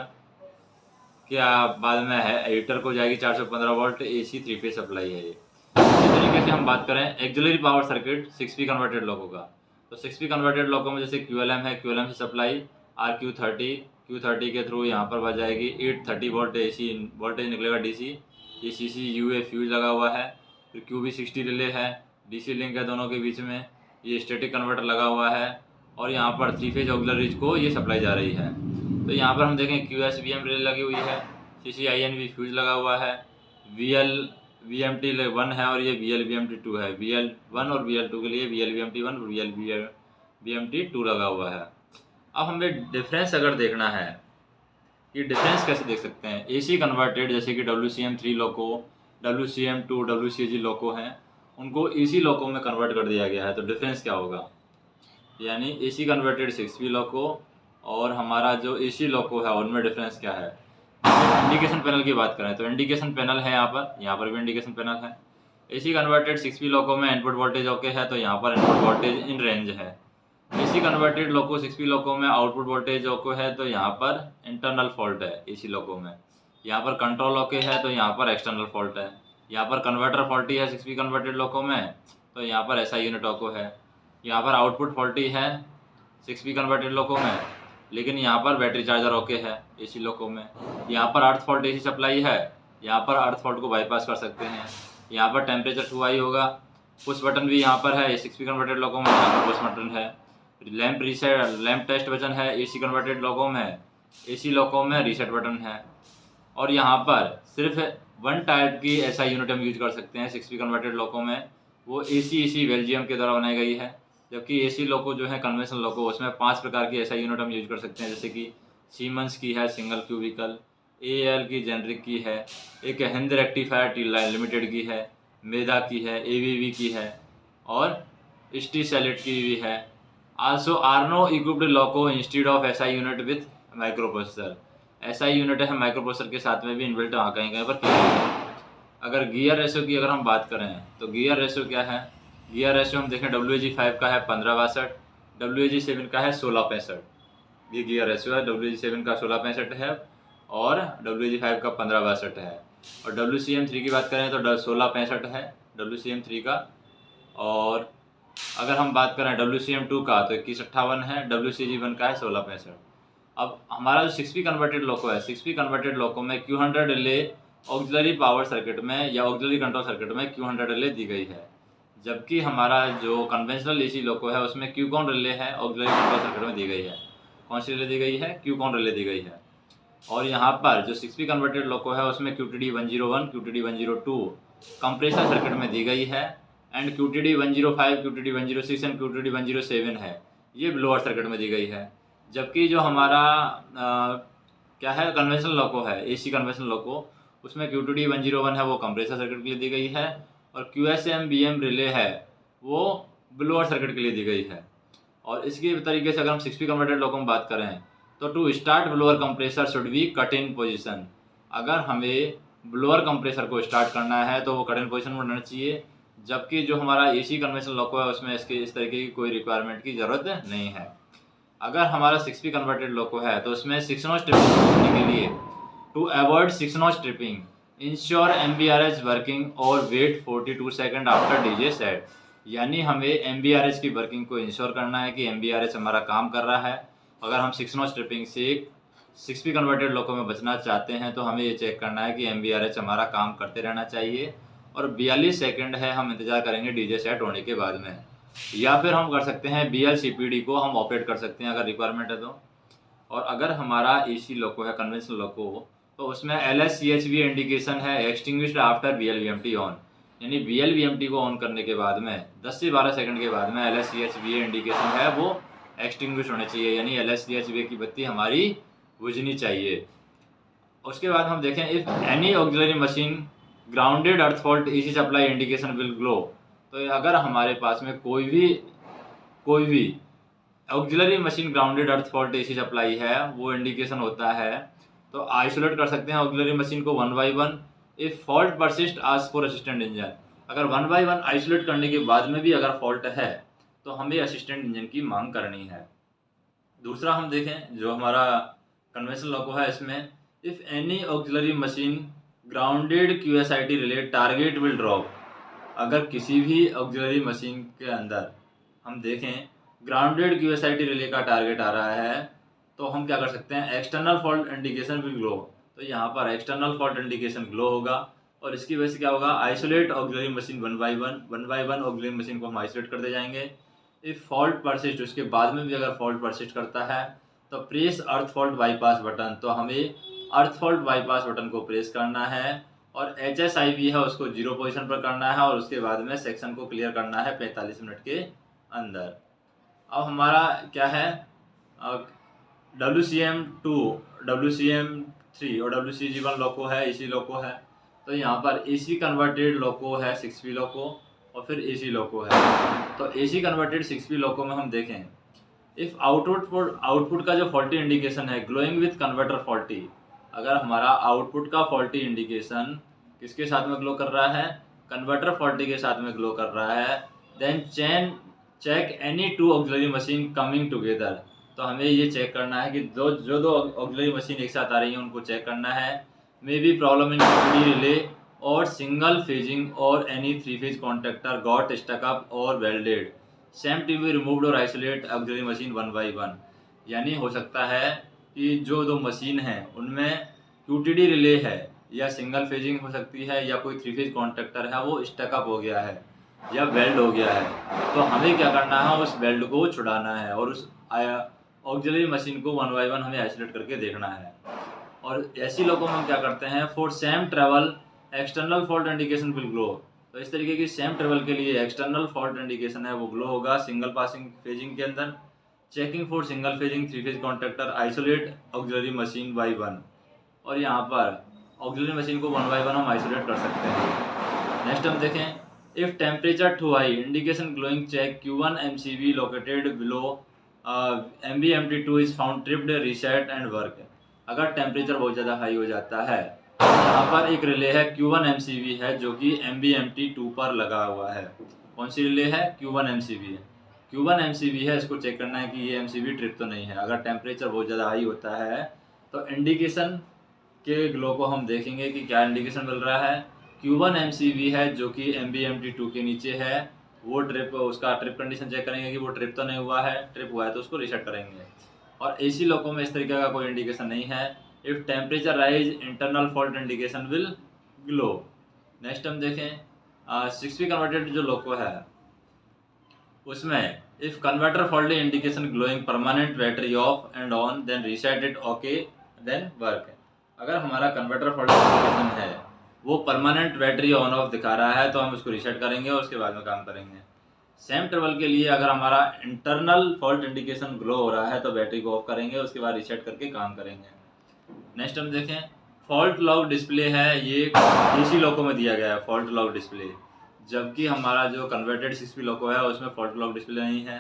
के बाद में है एडिटर को जाएगी 415 वोल्ट AC 3 फेज सप्लाई है ये। इसी तरीके से हम बात करें auxiliary power circuit 6P converted loco का। तो 6P कन्वर्टेड लोको में जैसे QLM है, QLM से सप्लाई Q30 के थ्रू यहाँ पर बच जाएगी 830 वोल्ट AC वोल्टेज निकलेगा DC। ये CCUA फ्यूज लगा हुआ है। फिर QB60 रिले है, DC लिंक है दोनों के बीच में। ये स्टैटिक कन्वर्टर लगा हुआ है और यहाँ पर 3 फेज ऑक्सिलरीज को ये सप्लाई जा रही है। तो यहाँ पर हम देखें QSVM रिले लगी हुई है, CCINV फ्यूज लगा हुआ है, VLVMT 1 है और ये VLVMT 2 है। VL1 और VL2 के लिए VLVMT 1 और VLVMT 2 लगा हुआ है। अब हमें डिफरेंस अगर देखना है कि डिफरेंस कैसे देख सकते हैं, AC कन्वर्टेड जैसे कि WCM3 लोको, WCM2, WCAG लोको हैं, उनको AC लोको में कन्वर्ट कर दिया गया है। तो डिफरेंस क्या होगा, यानी AC कन्वर्टेड 6V लोको और हमारा जो AC लोको है उनमें डिफरेंस क्या है। इंडिकेशन पैनल की बात करें तो इंडिकेशन पैनल है यहाँ पर भी इंडिकेशन पैनल है। AC कन्वर्टेड 6V लोको में इनपुट वोल्टेज ओके है, तो यहाँ पर इनपुट वोल्टेज इन रेंज है। AC कन्वर्टेड लोको 6V लोको में आउटपुट वोल्टेज ओके है, तो यहाँ पर इंटरनल फॉल्ट है। AC लोको में यहाँ पर कंट्रोल ओके है, तो यहाँ पर एक्सटर्नल फॉल्ट है। यहाँ पर कन्वर्टर फॉल्टी है 6V कन्वर्टेड लोको में, तो यहाँ पर SI यूनिट ओको है। यहाँ पर आउटपुट फॉल्टी है 6V कन्वर्टेड लोको में, लेकिन यहाँ पर बैटरी चार्जर ओके है AC लोको में। यहाँ पर अर्थ फॉल्ट AC सप्लाई है, यहाँ पर अर्थ फॉल्ट को बाईपास कर सकते हैं। यहाँ पर टेम्परेचर 2i होगा। पुश बटन भी यहाँ पर है 6V कन्वर्टेड लोको में, यहाँ पर पुश बटन है। Lamp reset, lamp test button है AC कन्वर्टेड लोको में, AC लोको में रीसेट बटन है। और यहाँ पर सिर्फ 1 टाइप की SI यूनिट हम यूज कर सकते हैं 6V कन्वर्टेड लोको में, वो AC बेल्जियम के द्वारा बनाई गई है। जबकि AC लोको जो है कन्वेंशनल लोको, उसमें 5 प्रकार की SI यूनिट हम यूज कर सकते हैं, जैसे कि सीमंस की है सिंगल क्यूबिकल, AAL की जेनरिक की है, एक हिंद रेक्टिफायर लिमिटेड की है, मेधा की है, ABB की है और स्टी सेलेट की भी है। Also आर्नो equipped loco instead of SI unit with microprocessor. SI unit है माइक्रोप्रोसेसर के साथ में भी इनबिल्ट कहीं कहीं पर की गई है। अगर गियर रेशियो की अगर हम बात करें तो गियर रेशियो क्या है, गियर रेशियो हम देखें WAG5 का है 1562, WAG7 का है 1665। ये गियर रेशियो है, WAG7 का 1665 है और WAG5 का 1562 है। और WCM3 की बात करें तो 1665 है WCM3 का। और अगर हम बात करें WCM2 का तो 2158 है, WCG1 का है 1665। अब हमारा जो 6V कन्वर्टेड लोको है, 6V कन्वर्टेड लोको में Q100 relay auxiliary power circuit में या ऑक्सिलरी कंट्रोल सर्किट में Q100 रिले दी गई है। जबकि हमारा जो कन्वेंशनल AC लोको है उसमें Qcon रिले है ऑक्सिलरी कंट्रोल सर्किट में दी गई है। कौन सी रिले दी गई है, Qcon रिले दी गई है। और यहाँ पर जो 6V कन्वर्टेड लोको है उसमें QTD 101, QTD 102 कंप्रेसर सर्किट में दी गई है and QTD 105, QTD 106 and QTD 107 है, ये लोअर सर्किट में दी गई है। जबकि जो हमारा क्या है कन्वेंशनल लोको है, AC कन्वेंशनल लोको, उसमें QTD 101 है वो कंप्रेसर सर्किट के लिए दी गई है और QSM-BM रिले है वो ब्लोअर सर्किट के लिए दी गई है। और इसके तरीके से अगर हम 6V कन्वर्टेड लोको में बात करें तो to start blower compressor should be cut in position. अगर हमें ब्लोअर कंप्रेसर को स्टार्ट करना है तो वो कट इन पोजिशन में होना चाहिए। जबकि जो हमारा AC कन्वेंशनल लोको है उसमें इस तरीके की कोई रिक्वायरमेंट की ज़रूरत नहीं है। अगर हमारा 6V कन्वर्टेड लोको है तो उसमें 6 नॉच ट्रिपिंग करने के लिए to avoid 6 notch tripping ensure MVRH working और wait 42 second after DJ set. यानी हमें MVRH की वर्किंग को इंश्योर करना है कि MVRH हमारा काम कर रहा है। अगर हम 6 नॉच ट्रिपिंग से 6V कन्वर्टेड लोको में बचना चाहते हैं तो हमें ये चेक करना है कि MVRH हमारा काम करते रहना चाहिए और 42 सेकंड है हम इंतज़ार करेंगे DJ सेट होने के बाद में। या फिर हम कर सकते हैं BLCPD को हम ऑपरेट कर सकते हैं अगर रिक्वायरमेंट है तो। और अगर हमारा AC लोको है कन्वेंशनल लोको तो उसमें LSCHV इंडिकेशन है एक्सटिंग्विश्ड आफ्टर VLVMT ऑन। यानी VLVMT को ऑन करने के बाद में 10 से 12 सेकंड के बाद में LSCHV इंडिकेशन है वो एक्सटिंग्विश होने चाहिए, यानी LSCHV की बत्ती हमारी बुझनी चाहिए। उसके बाद हम देखें if any auxiliary machine grounded earth fault AC supply indication will glow. तो अगर हमारे पास में कोई भी ऑक्सिलरी मशीन ग्राउंडेड अर्थ फॉल्ट AC सप्लाई है वो इंडिकेशन होता है, तो आइसोलेट कर सकते हैं ऑक्सिलरी मशीन को 1 by 1। If fault persist ask for assistant engine. अगर 1 by 1 आइसोलेट करने के बाद में भी अगर फॉल्ट है तो हमें असिस्टेंट इंजन की मांग करनी है। दूसरा हम देखें जो हमारा कन्वेंशनल लोको है इसमें if any auxiliary machine grounded QSIT relay target will drop. अगर किसी भी ऑक्सिलरी मशीन के अंदर हम देखें ग्राउंडेड QSIT रिले का टारगेट आ रहा है तो हम क्या कर सकते हैं external fault indication will glow. तो यहाँ पर एक्सटर्नल फॉल्ट इंडिकेशन ग्लो होगा और इसकी वजह से क्या होगा isolate auxiliary machine 1 by 1 auxiliary machine को हम आइसोलेट करते जाएंगे। इफ फॉल्ट परसिस्ट, उसके बाद में भी अगर फॉल्ट परसिस्ट करता है तो प्रेस अर्थ फॉल्ट बाईपास बटन, तो हमें अर्थ फॉल्ट बाईपास बटन को प्रेस करना है और HSIV है उसको 0 पोजीशन पर करना है और उसके बाद में सेक्शन को क्लियर करना है 45 मिनट के अंदर। अब हमारा क्या है, WCM2, WCM3 और WCG1 लोको है, AC लोको है। तो यहाँ पर AC कन्वर्टेड लोको है 6P लोको और फिर AC लोको है। तो AC कन्वर्टेड 6P लोको में हम देखें, इफ आउटपुट का जो फॉल्टी इंडिकेशन है ग्लोइंग विथ कन्वर्टर फॉल्टी, अगर हमारा आउटपुट का फॉल्टी इंडिकेशन किसके साथ में ग्लो कर रहा है, कन्वर्टर फॉल्टी के साथ में ग्लो कर रहा है, then check any 2 auxiliary machine coming together. तो हमें ये चेक करना है कि जो दो ऑक्सिलरी मशीन एक साथ आ रही हैं उनको चेक करना है। May be problem in relay और सिंगल फेजिंग और any 3 phase contactor got stuck up और welded, same to be removed और आइसोलेट ऑक्सिलरी मशीन 1 by 1। यानी हो सकता है कि जो दो मशीन हैं उनमें QTD रिले है या सिंगल फेजिंग हो सकती है या कोई 3 फेज कॉन्टेक्टर है वो स्टक अप हो गया है या वेल्ड हो गया है। तो हमें क्या करना है, उस वेल्ड को छुड़ाना है और उस ऑक्सिलरी मशीन को 1 by 1 हमें आइसोलेट करके देखना है। और ऐसी लोगों में हम क्या करते हैं, for same travel external fault indication will glow. तो इस तरीके की सेम ट्रेवल के लिए एक्सटर्नल फॉल्ट इंडिकेशन है वो ग्लो होगा सिंगल पासिंग फेजिंग के अंदर। Checking for single phasing 3 phase contactor isolate auxiliary machine by 1, और यहाँ पर ऑक्सिलरी मशीन को 1 by 1 हम आइसोलेट कर सकते हैं। नेक्स्ट हम देखें, if temperature too high indication glowing check Q1 MCV located below MBMT2 is found tripped reset and work. अगर टेम्परेचर बहुत ज़्यादा हाई हो जाता है, यहाँ पर एक रिले है Q1 MCV है जो कि MBMT2 पर लगा हुआ है। कौन सी रिले है, Q1 MCV है। Q1 MCV है, इसको चेक करना है कि ये MCV ट्रिप तो नहीं है। अगर टेम्परेचर बहुत ज़्यादा हाई होता है तो इंडिकेशन के ग्लो को हम देखेंगे कि क्या इंडिकेशन मिल रहा है। Q1 MCV है जो कि MBMT2 के नीचे है, वो ट्रिप, उसका ट्रिप कंडीशन चेक करेंगे कि वो ट्रिप तो नहीं हुआ है, ट्रिप हुआ है तो उसको रीसेट करेंगे। और AC लोको में इस तरीके का कोई इंडिकेशन नहीं है। If temperature rise internal fault indication will glow. Next हम देखें 6P कन्वर्टेड जो लोको है उसमें if converter fault indication glowing permanent battery off and on then reset it okay then work. अगर हमारा कन्वर्टर फॉल्ट इंडिकेशन है वो permanent battery on off दिखा रहा है तो हम उसको रीसेट करेंगे और उसके बाद में काम करेंगे। सेम ट्रेवल के लिए अगर हमारा इंटरनल फॉल्ट इंडिकेशन ग्लो हो रहा है तो बैटरी को ऑफ करेंगे, उसके बाद रीसेट करके काम करेंगे। नेक्स्ट हम देखें, फॉल्ट लॉग डिस्प्ले है, ये AC लोको में दिया गया है फॉल्ट लॉग डिस्प्ले, जबकि हमारा जो कन्वर्टेड 6P लोको है उसमें फॉल्ट लॉग डिस्प्ले नहीं है।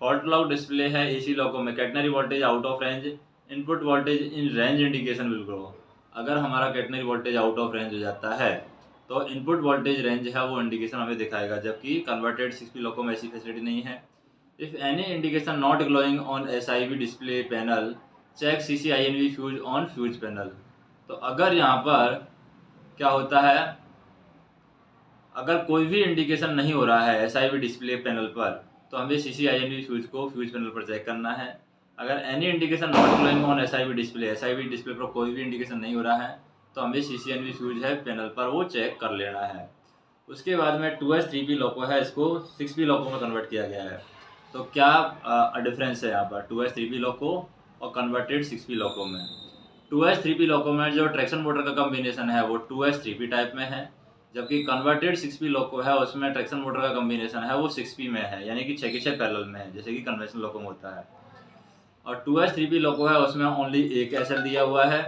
फॉल्ट लॉग डिस्प्ले है AC लोको में catenary voltage out of range, input voltage in range indication will grow. अगर हमारा catenary voltage out of range हो जाता है तो इनपुट वोल्टेज रेंज है वो इंडिकेशन हमें दिखाएगा, जबकि कन्वर्टेड 6P लोको में ऐसी फैसिलिटी नहीं है। If any indication not glowing on SIV display panel check CCINV fuse on fuse panel. तो अगर यहाँ पर क्या होता है, अगर कोई भी इंडिकेशन नहीं हो रहा है SIV डिस्प्ले पैनल पर तो हमें CCINV फ्यूज को फ्यूज पैनल पर चेक करना है। अगर any indication not glowing on SIV display पर कोई भी इंडिकेशन नहीं हो रहा है तो हमें CCNV फ्यूज है पैनल पर वो चेक कर लेना है। उसके बाद में 2S 3P लोको है, इसको 6P लोको में कन्वर्ट किया गया है। तो क्या डिफरेंस है यहाँ पर 2S 3P लोको और कन्वर्टेड 6P लोको में। 2S 3P लोको में जो ट्रैक्शन मोटर का कम्बिनेशन है वो 2S 3P टाइप में है, जबकि कन्वर्टेड 6P लोको है उसमें ट्रैक्शन मोटर का कम्बिनेशन है वो 6P में है, यानी कि 6 के 6 पैरेलल में है जैसे कि कन्वेंशनल लोको में होता है। और 2S 3P लोको है उसमें ओनली एक SL दिया हुआ है,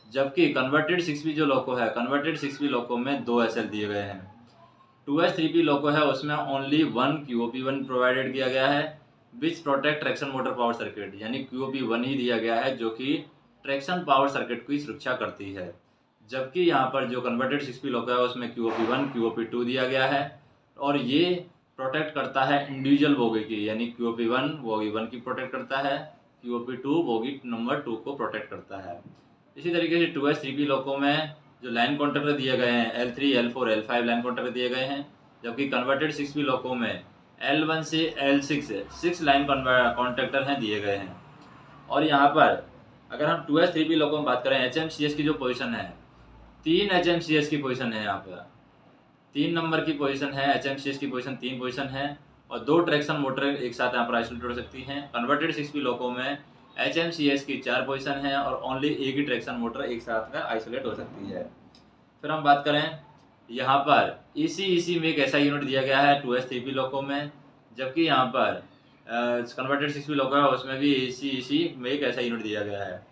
जबकि कन्वर्टेड 6P जो लोको है कन्वर्टेड 6P लोको में 2 SL दिए गए हैं। 2S 3P लोको है उसमें ओनली 1 QOP1 प्रोवाइडेड किया गया है विच protect traction motor power circuit, यानी QOP1 ही दिया गया है जो कि ट्रैक्शन पावर सर्किट की सुरक्षा करती है। जबकि यहाँ पर जो कन्वर्टेड 6P लोको है उसमें QOP1 QOP2 दिया गया है और ये प्रोटेक्ट करता है इंडिविजुअल बोगी की, यानी QOP1 बोगी 1 की प्रोटेक्ट करता है, QOP2 बोगी नंबर 2 को प्रोटेक्ट करता है। इसी तरीके से 2S 3P लोको में जो लाइन कॉन्ट्रैक्टर दिए गए हैं L3 L4 L5 line contractor दिए गए हैं, जबकि कन्वर्टेड 6P लोको में L1 से L6 6 लाइन कॉन्ट्रैक्टर हैं दिए गए हैं। और यहाँ पर अगर हम 2S 3P लोको में बात करें HMCS की जो पोजीशन है 3 HMCS की पोजीशन है, यहाँ पर 3 नंबर की पोजीशन है, HMCS की पोजीशन 3 पोजीशन है और 2 ट्रैक्शन मोटर एक साथ यहाँ पर आइसोलेट हो सकती हैं। कन्वर्टेड 6 स्पीड लोको में HMCS की 4 पोजीशन है और ओनली एक ही ट्रैक्शन मोटर एक साथ में आइसोलेट हो सकती है। फिर हम बात करें यहाँ पर EC में एक ऐसा यूनिट दिया गया है 2S3P लोको में, जबकि यहाँ पर कन्वर्टेड 6 स्पीड लोको है उसमें भी EC में एक ऐसा यूनिट दिया गया है।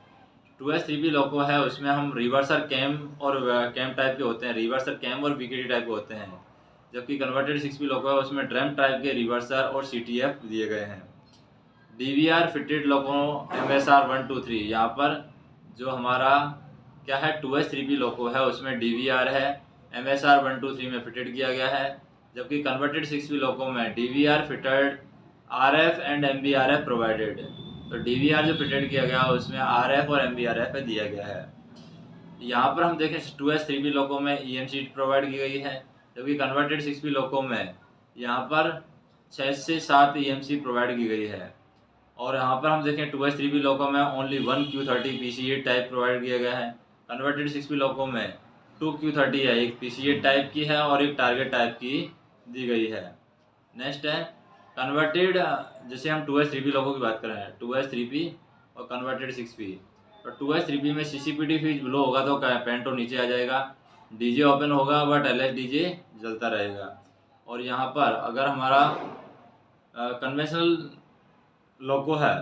2S3P लोको है उसमें हम रिवर्सर कैम और कैम टाइप के होते हैं, रिवर्सर कैम और VKT टाइप के होते हैं, जबकि कन्वर्टेड 6P लोको है उसमें ड्रम टाइप के रिवर्सर और CTF दिए गए हैं। DVR फिटेड लोको MSR 1 2 3, यहाँ पर जो हमारा क्या है 2S3P लोको है उसमें DVR है, MSR 1 2 3 में फिटेड किया गया है, जबकि कन्वर्टेड 6P लोको में DVR fitted RF and MBRF provided. तो DVR जो फिटेड किया गया है उसमें RF और MBRF दिया गया है। यहाँ पर हम देखें 2S3P लोको में EM शीट प्रोवाइड की गई है, जबकि कन्वर्टेड 6P लोको में यहाँ पर 6 से 7 EMC प्रोवाइड की गई है। और यहाँ पर हम देखें 2S3P लोको में only 1 Q30 PCA type provide किया गया है। कन्वर्टेड 6P लोको में 2 Q30 है, एक PCA टाइप की है और एक टारगेट टाइप की दी गई है। नेक्स्ट है कन्वर्टेड, जैसे हम 2S3P लोको की बात कर रहे हैं 2S3P और कन्वर्टेड 6P। तो 2S3P में CCPT फ्यूज ब्लो होगा तो पेंटो नीचे आ जाएगा, DJ ओपन होगा बट LSDJ जलता रहेगा। और यहाँ पर अगर हमारा कन्वेंशनल लोको है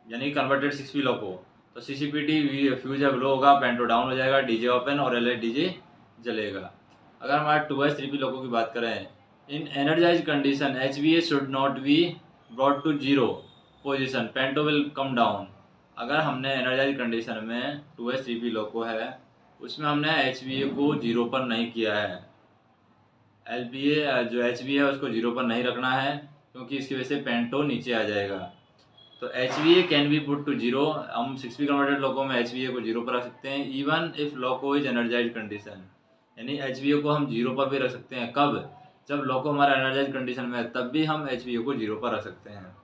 यानी कन्वर्टेड 6P लोको, तो CCPT फ्यूज है ब्लो होगा, पेंटो डाउन हो जाएगा, DJ ओपन और LSDJ जलेगा। अगर हमारे 2S3P लोको की बात करें, in energise condition HVA should not be brought to 0 position, panto will come down. अगर हमने एनर्जाइज कंडीशन में 2S3P लोको है उसमें हमने HVA को 0 पर नहीं किया है, LPA जो HVA है उसको 0 पर नहीं रखना है क्योंकि इसकी वजह से पेंटो नीचे आ जाएगा। तो HVA can be put to 0, हम 6P कन्वर्टेड लोको में HVA को 0 पर रख सकते हैं even if loco is energise condition, यानी HVA को हम 0 पर भी रख सकते हैं। कब? जब लोको हमारा एनर्जाइज कंडीशन में है तब भी हम HVA को 0 पर रख सकते हैं।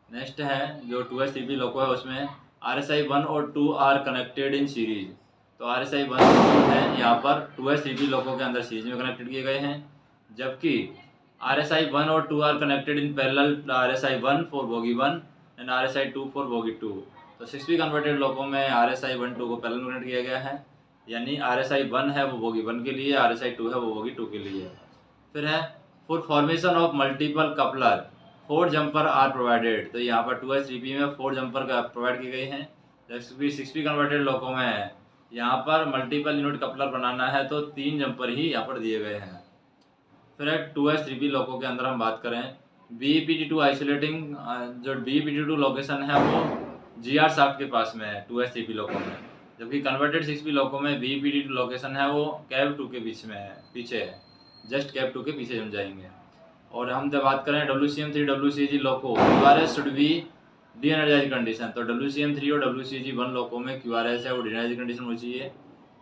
नेक्स्ट है जो 2S3P लोको है उसमें RSI 1 और 2 आर कनेक्टेड इन सीरीज। तो RSI 1 और 2 है यहाँ पर 2S3P लोको के अंदर सीरीज में कनेक्टेड किए गए हैं, जबकि RSI 1 और 2 are connected in parallel, RSI 1 for bogie 1 and RSI 2 for bogie 2। तो 6P कन्वर्टेड लोको में RSI 1 2 को पैरेलल में कनेक्ट किया गया है, यानी RSI 1 है वो बोगी 1 के लिए, RSI 2 है वो बोगी 2 के लिए। फिर है for formation of multiple coupler 4 jumper are provided. तो यहाँ पर 2S3P में 4 जंपर का प्रोवाइड की गई हैं, जबकि 6P कन्वर्टेड लोको में यहाँ पर मल्टीपल यूनिट कपलर बनाना है तो 3 जंपर ही यहाँ पर दिए गए हैं। फिर 2S3P लोको के अंदर हम बात करें BEPT2 आइसोलेटिंग, जो BEPT2 लोकेशन है वो GR शाफ्ट के पास में है 2S3P लोको में, जबकि कन्वर्टेड 6P लोको में BEPT2 लोकेशन है वो कैव 2 के बीच में है, पीछे है, जस्ट कैव 2 के पीछे हम जाएंगे। और हम जब बात करें WCM3 WCG loco QRS should be de energise condition, तो WCM3 और WCG1 लोको में QRS है वो डी एनर्जाइज कंडीशन होनी चाहिए।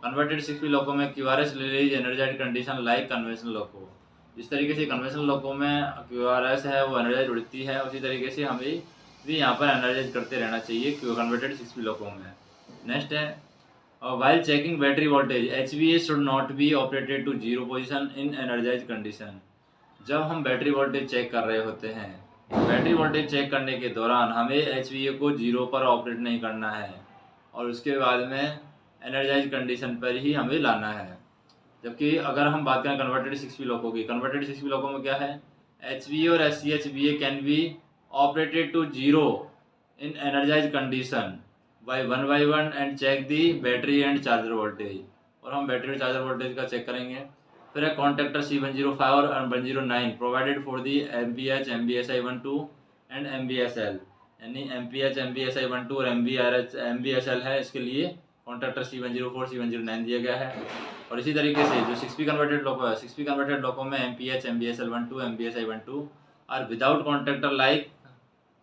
कन्वर्टेड 6P लोको में QRS release energize condition like conventional loco. जिस तरीके से कन्वेंशनल लोको में QRS है वो एनर्जाइज उड़ती है, उसी तरीके से हमें भी यहाँ पर एनर्जाइज करते रहना चाहिए कन्वर्टेड 6P लोको में। नेक्स्ट है while checking battery voltage HVA should not be operated to 0 position in energized condition। जब हम बैटरी वोल्टेज चेक कर रहे होते हैं, बैटरी वोल्टेज चेक करने के दौरान हमें HVA को 0 पर ऑपरेट नहीं करना है और उसके बाद में एनर्जाइज कंडीशन पर ही हमें लाना है। जबकि अगर हम बात करें कन्वर्टेड 6P लोको की, कन्वर्टेड 6P लोको में क्या है HVA और SCHVA can be operated to 0 in energise condition by 1 and check the battery and charger voltage. और हम बैटरी और चार्जर वोल्टेज का चेक करेंगे। फिर है कॉन्टेक्टर C105 और 109 provided for the MPH MBSI12 and MBSL, यानी MPH MBSI12 और MBSL है, इसके लिए कॉन्टेक्टर C104 C109 दिया गया है। और इसी तरीके से जो 6P कन्वर्टेड लोको है, 6P कन्वर्टेड लोको में MPH MBSL12 MBSI12 और विदाउट कॉन्टेक्टर लाइक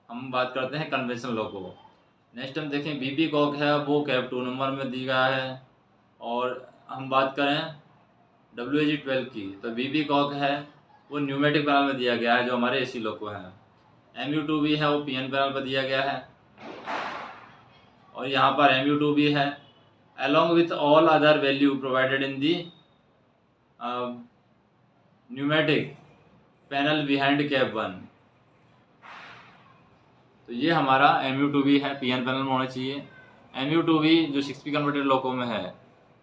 हम बात करते हैं कन्वेंशनल लोको। नेक्स्ट हम देखें BP कॉक है वो कैप 2 नंबर में दी गया है। और हम बात करें WAG12 की, तो BP कॉक है वो न्यूमेटिक पैनल में दिया गया है जो हमारे AC लोको हैं। MU2 भी है वो PN पैनल पर दिया गया है। और यहाँ पर MU2 भी है along with all other value provided in the pneumatic panel behind cap 1। तो ये हमारा MU2B है, PN पैनल में होना चाहिए। MU2B जो 6P कन्वर्टेड लोको में है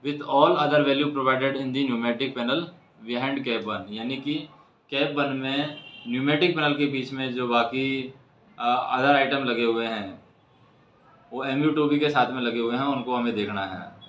with all other value provided in the pneumatic panel behind cap 1, यानी कि कैप 1 में न्यूमेटिक पैनल के बीच में जो बाकी अदर आइटम लगे हुए हैं वो MU2B के साथ में लगे हुए हैं, उनको हमें देखना है।